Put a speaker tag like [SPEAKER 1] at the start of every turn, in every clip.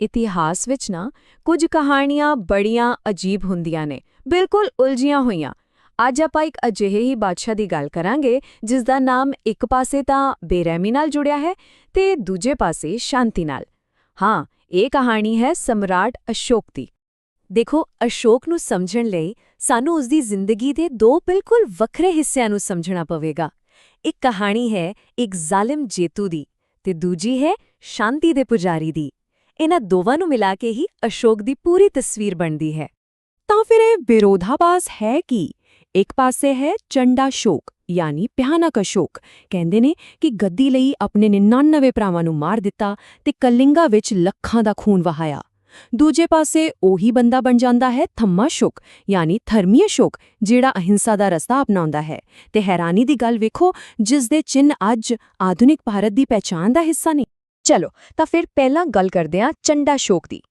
[SPEAKER 1] ਇਤਿਹਾਸ ਵਿੱਚ ਨਾ ਕੁਝ ਕਹਾਣੀਆਂ ਬੜੀਆਂ ਅਜੀਬ ਹੁੰਦੀਆਂ ਨੇ, ਬਿਲਕੁਲ ਉਲਝੀਆਂ ਹੋਈਆਂ। ਅੱਜ ਆਪਾਂ ਇੱਕ ਅਜਿਹੇ ਹੀ ਬਾਦਸ਼ਾਹ ਦੀ ਗੱਲ ਕਰਾਂਗੇ ਜਿਸ ਦਾ ਨਾਮ ਇੱਕ ਪਾਸੇ ਤਾਂ ਬੇਰਹਿਮੀ ਨਾਲ ਜੁੜਿਆ ਹੈ ਤੇ ਦੂਜੇ ਪਾਸੇ ਸ਼ਾਂਤੀ ਨਾਲ। ਹਾਂ, ਇਹ ਕਹਾਣੀ ਹੈ ਸਮਰਾਟ ਅਸ਼ੋਕ ਦੀ। ਦੇਖੋ, ਅਸ਼ੋਕ ਨੂੰ ਸਮਝਣ ਲਈ ਸਾਨੂੰ ਉਸ ਦੀ ਜ਼ਿੰਦਗੀ ਦੇ ਦੋ ਬਿਲਕੁਲ ਵੱਖਰੇ ਹਿੱਸਿਆਂ ਨੂੰ ਸਮਝਣਾ ਪਵੇਗਾ। ਇੱਕ ਕਹਾਣੀ ਹੈ ਇੱਕ ਜ਼ਾਲਿਮ ਜੇਤੂ ਦੀ ਤੇ ਦੂਜੀ ਹੈ ਸ਼ਾਂਤੀ ਦੇ ਪੁਜਾਰੀ ਦੀ। ਇਹਨਾਂ ਦੋਵਾਂ ਨੂੰ ਮਿਲਾ ਕੇ ਹੀ ਅਸ਼ੋਕ ਦੀ ਪੂਰੀ ਤਸਵੀਰ ਬਣਦੀ ਹੈ।
[SPEAKER 2] ਤਾਂ ਫਿਰ ਇਹ ਵਿਰੋਧਾਭਾਸ ਹੈ ਕੀ? ਇੱਕ ਪਾਸੇ ਹੈ ਚੰਡਾਸ਼ੋਕ ਯਾਨੀ ਭਿਆਨਕ ਅਸ਼ੋਕ। ਕਹਿੰਦੇ ਨੇ ਕਿ ਗੱਦੀ ਲਈ ਆਪਣੇ 99 ਭਰਾਵਾਂ ਨੂੰ ਮਾਰ ਦਿੱਤਾ ਤੇ ਕਲਿੰਗਾ ਵਿੱਚ ਲੱਖਾਂ ਦਾ ਖੂਨ ਵਹਾਇਆ। ਦੂਜੇ ਪਾਸੇ ਉਹੀ ਬੰਦਾ ਬਣ ਜਾਂਦਾ ਹੈ ਧੰਮਾਸ਼ੋਕ ਯਾਨੀ ਧਰਮੀ ਅਸ਼ੋਕ, ਜਿਹੜਾ ਅਹਿੰਸਾ ਦਾ ਰਸਤਾ ਅਪਣਾਉਂਦਾ ਹੈ। ਤੇ ਹੈਰਾਨੀ ਦੀ ਗੱਲ ਵੇਖੋ, ਜਿਸ ਦੇ ਚਿੰਨ੍ਹ ਅੱਜ ਆਧੁਨਿਕ ਭਾਰਤ ਦੀ ਪਹਿਚਾਣ ਦਾ ਹਿੱਸਾ ਨੇ।
[SPEAKER 1] ਚਲੋ ਤਾਂ ਫਿਰ ਪਹਿਲਾਂ ਗੱਲ ਕਰਦੇ ਹਾਂ ਚੰਡਾਸ਼ੋਕ ਦੀ।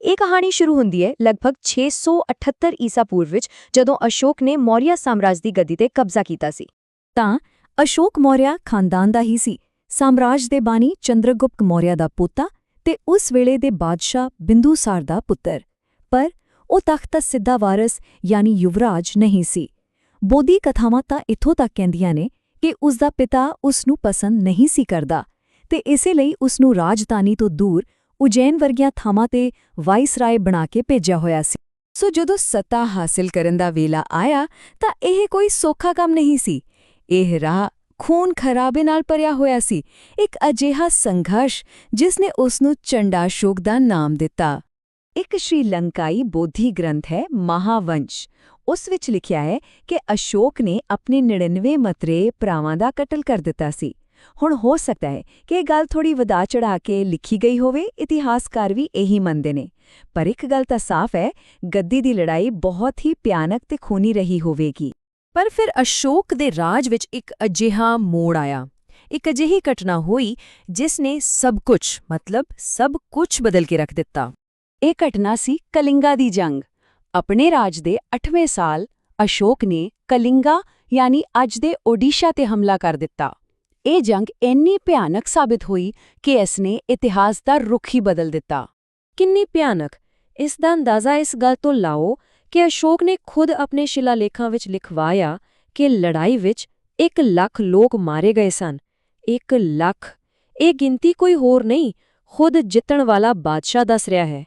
[SPEAKER 1] ਇਹ ਕਹਾਣੀ ਸ਼ੁਰੂ ਹੁੰਦੀ ਹੈ ਲਗਭਗ 678 ਈਸਾ ਪੂਰਵ ਵਿੱਚ, ਜਦੋਂ ਅਸ਼ੋਕ ਨੇ ਮੌਰਿਆ ਸਾਮਰਾਜ ਦੀ ਗੱਦੀ ਤੇ ਕਬਜ਼ਾ ਕੀਤਾ ਸੀ। ਤਾਂ ਅਸ਼ੋਕ ਮੌਰਿਆ ਖਾਨਦਾਨ ਦਾ ਹੀ ਸੀ, ਸਾਮਰਾਜ ਦੇ ਬਾਨੀ ਚੰਦਰਗੁਪਤ ਮੌਰਿਆ ਦਾ ਪੋਤਾ ਤੇ ਉਸ ਵੇਲੇ ਦੇ ਬਾਦਸ਼ਾਹ ਬਿੰਦੂਸਾਰ ਦਾ ਪੁੱਤਰ। ਪਰ ਉਹ ਤਖ਼ਤ ਦਾ ਸਿੱਧਾ ਵਾਰਸ ਯਾਨੀ ਯੁਵਰਾਜ ਨਹੀਂ ਸੀ। ਬੋਧੀ ਕਥਾਵਾਂ ਤਾਂ ਇੱਥੋਂ ਤੱਕ ਕਹਿੰਦੀਆਂ ਨੇ ਕਿ ਉਸ ਦਾ ਪਿਤਾ ਉਸ ਨੂੰ ਪਸੰਦ ਨਹੀਂ ਸੀ ਕਰਦਾ ਤੇ ਇਸੇ ਲਈ ਉਸ ਨੂੰ ਰਾਜਧਾਨੀ ਤੋਂ ਦੂਰ ਉਜੈਨ ਵਰਗੀਆਂ ਥਾਵਾਂ ਤੇ ਵਾਇਸਰਾਏ ਬਣਾ ਕੇ ਭੇਜਿਆ ਹੋਇਆ ਸੀ। ਸੋ ਜਦੋਂ ਸੱਤਾ ਹਾਸਿਲ ਕਰਨ ਦਾ ਵੇਲਾ ਆਇਆ ਤਾਂ ਇਹ ਕੋਈ ਸੌਖਾ ਕੰਮ ਨਹੀਂ ਸੀ। ਇਹ ਰਾਹ ਖੂਨ ਖਰਾਬੇ ਨਾਲ ਭਰਿਆ ਹੋਇਆ ਸੀ, ਇੱਕ ਅਜਿਹਾ ਸੰਘਰਸ਼ ਜਿਸ ਨੇ ਉਸ ਨੂੰ ਚੰਡਾਸ਼ੋਕ ਦਾ ਨਾਮ ਦਿੱਤਾ। ਇੱਕ ਸ਼੍ਰੀਲੰਕਾਈ ਬੋਧੀ ਗ੍ਰੰਥ ਹੈ ਮਹਾਵੰਸ਼। ਉਸ ਵਿੱਚ ਲਿਖਿਆ ਹੈ ਕਿ ਅਸ਼ੋਕ ਨੇ ਆਪਣੇ 99 ਮਤਰੇਏ ਭਰਾਵਾਂ ਦਾ ਕਤਲ ਕਰ ਦਿੱਤਾ ਸੀ। ਹੁਣ ਹੋ ਸਕਦਾ ਹੈ ਕਿ ਇਹ ਗੱਲ ਥੋੜੀ ਵਧਾ ਚੜਾ ਕੇ ਲਿਖੀ ਗਈ ਹੋਵੇ, ਇਤਿਹਾਸਕਾਰ ਵੀ ਇਹੀ ਮੰਨਦੇ ਨੇ। ਪਰ ਇੱਕ ਗੱਲ ਤਾਂ ਸਾਫ਼ ਹੈ, ਗੱਦੀ ਦੀ ਲੜਾਈ ਬਹੁਤ ਹੀ ਭਿਆਨਕ ਤੇ ਖੂਨੀ ਰਹੀ ਹੋਵੇਗੀ।
[SPEAKER 2] ਪਰ ਫਿਰ ਅਸ਼ੋਕ ਦੇ ਰਾਜ ਵਿੱਚ ਇੱਕ ਅਜਿਹਾ ਮੋੜ ਆਇਆ। ਇੱਕ ਅਜਿਹੀ ਘਟਨਾ ਹੋਈ ਜਿਸ ਨੇ ਸਭ ਕੁਝ ਬਦਲ ਕੇ ਰੱਖ ਦਿੱਤਾ। ਇਹ ਘਟਨਾ ਸੀ ਕਲਿੰਗਾ ਦੀ ਜੰਗ। ਆਪਣੇ ਰਾਜ ਦੇ 8ਵੇਂ ਸਾਲ ਅਸ਼ੋਕ ਨੇ ਕਲਿੰਗਾ ਯਾਨੀ ਅੱਜ ਦੇ ਓਡੀਸ਼ਾ ਤੇ ਹਮਲਾ ਕਰ ਦਿੱਤਾ। ਇਹ ਜੰਗ ਇੰਨੀ ਭਿਆਨਕ ਸਾਬਿਤ ਹੋਈ ਕਿ ਇਸ ਨੇ ਇਤਿਹਾਸ ਦਾ ਰੁਖ ਹੀ ਬਦਲ ਦਿੱਤਾ।
[SPEAKER 1] ਕਿੰਨੀ ਭਿਆਨਕ, ਇਸ ਦਾ ਅੰਦਾਜ਼ਾ ਇਸ ਗੱਲ ਤੋਂ ਲਾਓ ਕਿ ਅਸ਼ੋਕ ਨੇ ਖੁਦ ਆਪਣੇ ਸ਼ਿਲਾਲੇਖਾਂ ਵਿੱਚ ਲਿਖਵਾਇਆ ਕਿ ਲੜਾਈ ਵਿੱਚ 1 ਲੱਖ ਲੋਕ ਮਾਰੇ ਗਏ ਸਨ। 1 ਲੱਖ! ਇਹ ਗਿਣਤੀ ਕੋਈ ਹੋਰ ਨਹੀਂ, ਖੁਦ ਜਿੱਤਣ ਵਾਲਾ ਬਾਦਸ਼ਾਹ ਦੱਸ ਰਿਹਾ ਹੈ।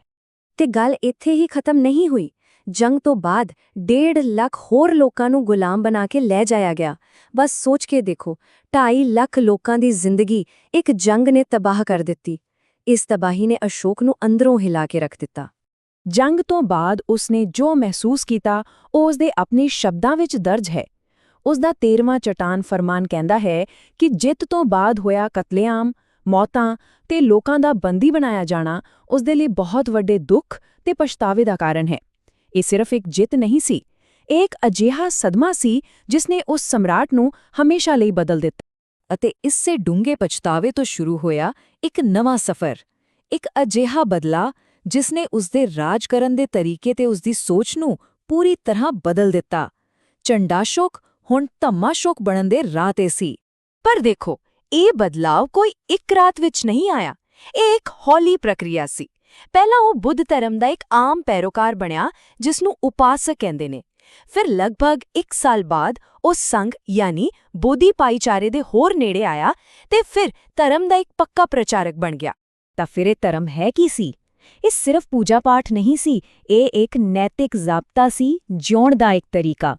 [SPEAKER 3] ਤੇ ਗੱਲ ਇੱਥੇ ਹੀ ਖਤਮ ਨਹੀਂ ਹੋਈ। ਜੰਗ ਤੋਂ ਬਾਅਦ 1.5 ਲੱਖ ਹੋਰ ਲੋਕਾਂ ਨੂੰ ਗੁਲਾਮ ਬਣਾ ਕੇ ਲੈ ਜਾਇਆ ਗਿਆ। ਬਸ ਸੋਚ ਕੇ ਦੇਖੋ, 2.5 ਲੱਖ ਲੋਕਾਂ ਦੀ ਜ਼ਿੰਦਗੀ ਇੱਕ ਜੰਗ ਨੇ ਤਬਾਹ ਕਰ ਦਿੱਤੀ। ਇਸ ਤਬਾਹੀ ਨੇ ਅਸ਼ੋਕ ਨੂੰ ਅੰਦਰੋਂ ਹਿਲਾ ਕੇ ਰੱਖ ਦਿੱਤਾ।
[SPEAKER 2] ਜੰਗ ਤੋਂ ਬਾਅਦ ਉਸਨੇ ਜੋ ਮਹਿਸੂਸ ਕੀਤਾ ਉਹ ਉਸਦੇ ਆਪਣੇ ਸ਼ਬਦਾਂ ਵਿੱਚ ਦਰਜ ਹੈ। ਉਸਦਾ 13ਵਾਂ ਚਟਾਨ ਫਰਮਾਨ ਕਹਿੰਦਾ ਹੈ ਕਿ ਜਿੱਤ ਤੋਂ ਬਾਅਦ ਹੋਇਆ ਕਤਲੇਆਮ, ਮੌਤਾਂ ਤੇ ਲੋਕਾਂ ਦਾ ਬੰਦੀ ਬਣਾਇਆ ਜਾਣਾ ਉਸਦੇ ਲਈ ਬਹੁਤ ਵੱਡੇ ਦੁੱਖ ਤੇ ਪਛਤਾਵੇ ਦਾ ਕਾਰਨ ਹੈ। ਇਹ ਸਿਰਫ ਇੱਕ ਜਿੱਤ ਨਹੀਂ ਸੀ, ਇਹ ਇੱਕ ਅਜਿਹਾ ਸਦਮਾ ਸੀ ਜਿਸ ਨੇ ਉਸ ਸਮਰਾਟ ਨੂੰ ਹਮੇਸ਼ਾ ਲਈ ਬਦਲ ਦਿੱਤਾ।
[SPEAKER 1] ਅਤੇ ਇਸੇ ਡੂੰਘੇ ਪਛਤਾਵੇ ਤੋਂ ਸ਼ੁਰੂ ਹੋਇਆ ਇੱਕ ਨਵਾਂ ਸਫ਼ਰ, ਇੱਕ ਅਜਿਹਾ ਬਦਲਾ ਜਿਸ ਨੇ ਉਸਦੇ ਰਾਜ ਕਰਨ ਦੇ ਤਰੀਕੇ ਤੇ ਉਸਦੀ ਸੋਚ ਨੂੰ ਪੂਰੀ ਤਰ੍ਹਾਂ ਬਦਲ ਦਿੱਤਾ। ਚੰਡਾਸ਼ੋਕ ਹੁਣ ਧੰਮਾਸ਼ੋਕ ਬਣਨ ਦੇ ਰਾਹ ਤੇ ਸੀ। ਪਰ ਦੇਖੋ, ਇਹ ਬਦਲਾਅ ਕੋਈ ਇੱਕ ਰਾਤ ਵਿੱਚ ਨਹੀਂ ਆਇਆ। ਇਹ ਇੱਕ ਹੌਲੀ ਪ੍ਰਕਿਰਿਆ ਸੀ। ਪਹਿਲਾਂ ਉਹ ਬੁੱਧ ਧਰਮ ਦਾ ਇੱਕ ਆਮ ਪੈਰੋਕਾਰ ਬਣਿਆ ਜਿਸ ਨੂੰ ਉਪਾਸਕ ਕਹਿੰਦੇ ਨੇ। ਫਿਰ ਲਗਭਗ 1 ਸਾਲ ਬਾਅਦ ਉਹ ਸੰਘ ਯਾਨੀ ਬੋਧੀ ਭਾਈਚਾਰੇ ਦੇ ਹੋਰ ਨੇੜੇ ਆਇਆ ਤੇ ਫਿਰ ਧਰਮ ਦਾ ਇੱਕ ਪੱਕਾ ਪ੍ਰਚਾਰਕ ਬਣ ਗਿਆ। ਤਾਂ ਫਿਰ ਇਹ ਧਰਮ ਹੈ ਕੀ ਸੀ? ਇਹ ਸਿਰਫ ਪੂਜਾ ਪਾਠ ਨਹੀਂ ਸੀ, ਇਹ ਇੱਕ ਨੈਤਿਕ ਜ਼ਾਬਤਾ ਸੀ, ਜਿਉਣ ਦਾ ਇੱਕ ਤਰੀਕਾ।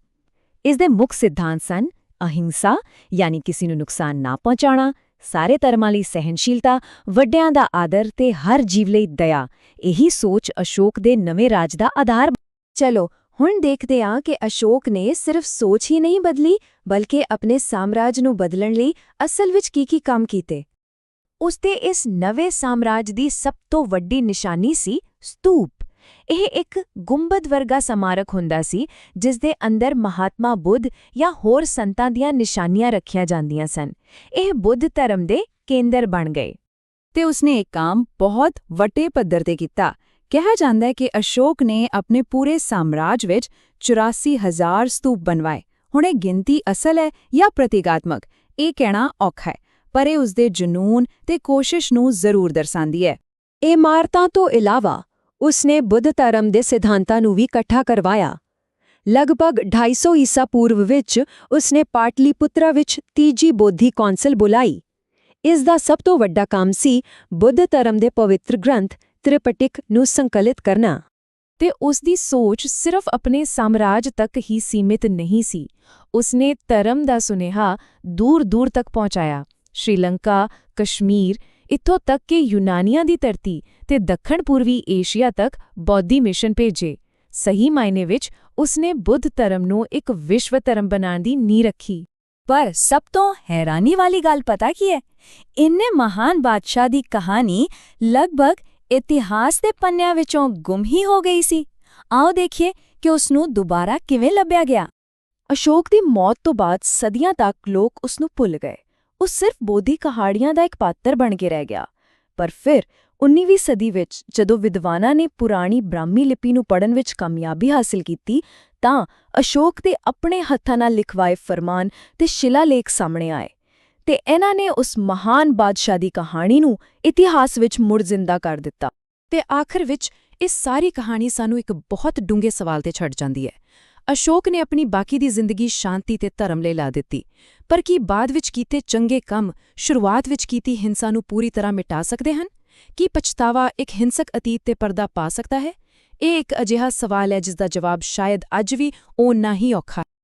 [SPEAKER 1] ਇਸ ਦੇ ਮੁੱਖ ਸਿਧਾਂਤ ਸਨ ਅਹਿੰਸਾ ਯਾਨੀ ਕਿਸੇ ਨੂੰ ਨੁਕਸਾਨ ਨਾ ਪਹੁੰਚਾਉਣਾ, ਸਾਰੇ ਧਰਮਾਂ ਲਈ ਸਹਿਣਸ਼ੀਲਤਾ, ਵੱਡਿਆਂ ਦਾ ਆਦਰ ਤੇ ਹਰ ਜੀਵ ਲਈ ਦਇਆ। ਇਹੀ ਸੋਚ ਅਸ਼ੋਕ ਦੇ ਨਵੇਂ ਰਾਜ ਦਾ ਆਧਾਰ।
[SPEAKER 3] ਚਲੋ ਹੁਣ ਦੇਖਦੇ ਹਾਂ ਕਿ ਅਸ਼ੋਕ ਨੇ ਸਿਰਫ ਸੋਚ ਹੀ ਨਹੀਂ ਬਦਲੀ, ਬਲਕਿ ਆਪਣੇ ਸਾਮਰਾਜ ਨੂੰ ਬਦਲਣ ਲਈ ਅਸਲ ਵਿੱਚ ਕੀ ਕੰਮ ਕੀਤੇ। ਉਸਦੇ ਇਸ ਨਵੇਂ ਸਾਮਰਾਜ ਦੀ ਸਭ ਤੋਂ ਵੱਡੀ ਨਿਸ਼ਾਨੀ ਸੀ ਸਤੂਪ। ਇਹ ਇੱਕ ਗੁੰਬਦ ਵਰਗਾ ਸਮਾਰਕ ਹੁੰਦਾ ਸੀ ਜਿਸ ਦੇ ਅੰਦਰ ਮਹਾਤਮਾ ਬੁੱਧ ਜਾਂ ਹੋਰ ਸੰਤਾਂ ਦੀਆਂ ਨਿਸ਼ਾਨੀਆਂ ਰੱਖੀਆਂ ਜਾਂਦੀਆਂ ਸਨ। ਇਹ ਬੁੱਧ ਧਰਮ ਦੇ ਕੇਂਦਰ ਬਣ ਗਏ।
[SPEAKER 2] ਤੇ ਉਸਨੇ ਇੱਕ ਕੰਮ ਬਹੁਤ ਵੱਡੇ ਪੱਧਰ ਤੇ ਕੀਤਾ। ਕਿਹਾ ਜਾਂਦਾ ਹੈ ਕਿ ਅਸ਼ੋਕ ਨੇ ਆਪਣੇ ਪੂਰੇ ਸਾਮਰਾਜ ਵਿੱਚ 84,000 ਸਤੂਪ ਬਣਵਾਏ। ਹੁਣ ਇਹ ਗਿਣਤੀ ਅਸਲ ਹੈ ਜਾਂ ਪ੍ਰਤੀਕਾਤਮਕ, ਇਹ ਕਹਿਣਾ ਔਖਾ ਹੈ, ਪਰ ਇਹ ਉਸਦੇ ਜਨੂੰਨ ਤੇ ਕੋਸ਼ਿਸ਼ ਨੂੰ ਜ਼ਰੂਰ ਦਰਸਾਉਂਦੀ ਹੈ। ਇਮਾਰਤਾਂ ਤੋਂ ਇਲਾਵਾ ਉਸਨੇ ਬੁੱਧ ਧਰਮ ਦੇ ਸਿਧਾਂਤਾਂ ਨੂੰ ਵੀ ਇਕੱਠਾ ਕਰਵਾਇਆ। ਲਗਭਗ 250 ਈਸਾ ਪੂਰਵ ਵਿੱਚ ਉਸਨੇ ਪਾਟਲੀਪੁੱਤਰਾ ਵਿੱਚ ਤੀਜੀ ਬੋਧੀ ਕੌਂਸਲ ਬੁਲਾਈ। ਇਸ ਦਾ ਸਭ ਤੋਂ ਵੱਡਾ ਕੰਮ ਸੀ ਬੁੱਧ ਧਰਮ ਦੇ ਪਵਿੱਤਰ ਗ੍ਰੰਥ ਤ੍ਰਿਪਿਟਕ ਨੂੰ ਸੰਕਲਿਤ ਕਰਨਾ।
[SPEAKER 3] ਤੇ ਉਸ ਦੀ ਸੋਚ ਸਿਰਫ ਆਪਣੇ ਸਾਮਰਾਜ ਤੱਕ ਹੀ ਸੀਮਿਤ ਨਹੀਂ ਸੀ। ਉਸਨੇ ਧਰਮ ਦਾ ਸੁਨੇਹਾ ਦੂਰ-ਦੂਰ ਤੱਕ ਪਹੁੰਚਾਇਆ। ਸ਼੍ਰੀਲੰਕਾ, ਕਸ਼ਮੀਰ, ਇੱਥੋਂ ਤੱਕ ਕਿ ਯੂਨਾਨੀਆਂ ਦੀ ਧਰਤੀ ਤੇ ਦੱਖਣ ਪੂਰਬੀ ਏਸ਼ੀਆ ਤੱਕ ਬੌਧੀ ਮਿਸ਼ਨ ਭੇਜੇ। ਸਹੀ ਮਾਇਨੇ ਵਿੱਚ ਉਸਨੇ ਬੁੱਧ ਧਰਮ ਨੂੰ ਇੱਕ ਵਿਸ਼ਵ ਧਰਮ ਬਣਾਉਣ ਦੀ ਨੀਂਹ ਰੱਖੀ। ਪਰ ਸਭ ਤੋਂ ਹੈਰਾਨੀ ਵਾਲੀ ਗੱਲ ਪਤਾ ਕੀ ਹੈ? ਇੰਨੇ ਮਹਾਨ ਬਾਦਸ਼ਾਹ ਦੀ ਕਹਾਣੀ ਲਗਭਗ ਇਤਿਹਾਸ ਦੇ ਪੰਨਿਆਂ ਵਿੱਚੋਂ ਗੁੰਮ ਹੀ ਹੋ ਗਈ ਸੀ। ਆਓ ਦੇਖੀਏ ਕਿ ਉਸ ਨੂੰ ਦੁਬਾਰਾ ਕਿਵੇਂ ਲੱਭਿਆ ਗਿਆ।
[SPEAKER 2] ਅਸ਼ੋਕ ਦੀ ਮੌਤ ਤੋਂ ਬਾਅਦ ਸਦੀਆਂ ਤੱਕ ਲੋਕ ਉਸ ਨੂੰ ਭੁੱਲ ਗਏ। ਉਹ ਸਿਰਫ ਬੋਧੀ ਕਹਾਣੀਆਂ ਦਾ ਇੱਕ ਪਾਤਰ ਬਣ ਕੇ ਰਹਿ ਗਿਆ। ਪਰ ਫਿਰ 19ਵੀਂ ਸਦੀ ਵਿੱਚ ਜਦੋਂ ਵਿਦਵਾਨਾਂ ਨੇ ਪੁਰਾਣੀ ਬ੍ਰਾਹਮੀ ਲਿਪੀ ਨੂੰ ਪੜ੍ਹਨ ਵਿੱਚ ਕਾਮਯਾਬੀ ਹਾਸਲ ਕੀਤੀ, ਤਾਂ ਅਸ਼ੋਕ ਦੇ ਆਪਣੇ ਹੱਥਾਂ ਨਾਲ ਲਿਖਵਾਏ ਫਰਮਾਨ ਤੇ ਸ਼ਿਲਾਲੇਖ ਸਾਹਮਣੇ ਆਏ ਤੇ ਇਹਨਾਂ ਨੇ ਉਸ ਮਹਾਨ ਬਾਦਸ਼ਾਹ ਦੀ ਕਹਾਣੀ ਨੂੰ ਇਤਿਹਾਸ ਵਿੱਚ ਮੁੜ ਜ਼ਿੰਦਾ ਕਰ ਦਿੱਤਾ।
[SPEAKER 3] ਤੇ ਆਖਰ ਵਿੱਚ ਇਹ ਸਾਰੀ ਕਹਾਣੀ ਸਾਨੂੰ ਇੱਕ ਬਹੁਤ ਡੂੰਘੇ ਸਵਾਲ ਤੇ ਛੱਡ ਜਾਂਦੀ ਹੈ। ਅਸ਼ੋਕ ਨੇ ਆਪਣੀ ਬਾਕੀ ਦੀ ਜ਼ਿੰਦਗੀ ਸ਼ਾਂਤੀ ਤੇ ਧਰਮ ਲਈ ਲਾ ਦਿੱਤੀ, ਪਰ ਕੀ ਬਾਅਦ ਵਿੱਚ ਕੀਤੇ ਚੰਗੇ ਕੰਮ ਸ਼ੁਰੂਆਤ ਵਿੱਚ ਕੀਤੀ ਹਿੰਸਾ ਨੂੰ ਪੂਰੀ ਤਰ੍ਹਾਂ ਮਿਟਾ ਸਕਦੇ ਹਨ? ਕੀ ਪਛਤਾਵਾ ਇੱਕ ਹਿੰਸਕ ਅਤੀਤ ਤੇ ਪਰਦਾ ਪਾ ਸਕਦਾ ਹੈ? ਇਹ ਇੱਕ ਅਜਿਹਾ ਸਵਾਲ ਹੈ ਜਿਸ ਦਾ ਜਵਾਬ ਸ਼ਾਇਦ ਅੱਜ ਵੀ ਓਨਾ ਹੀ ਔਖਾ ਹੈ।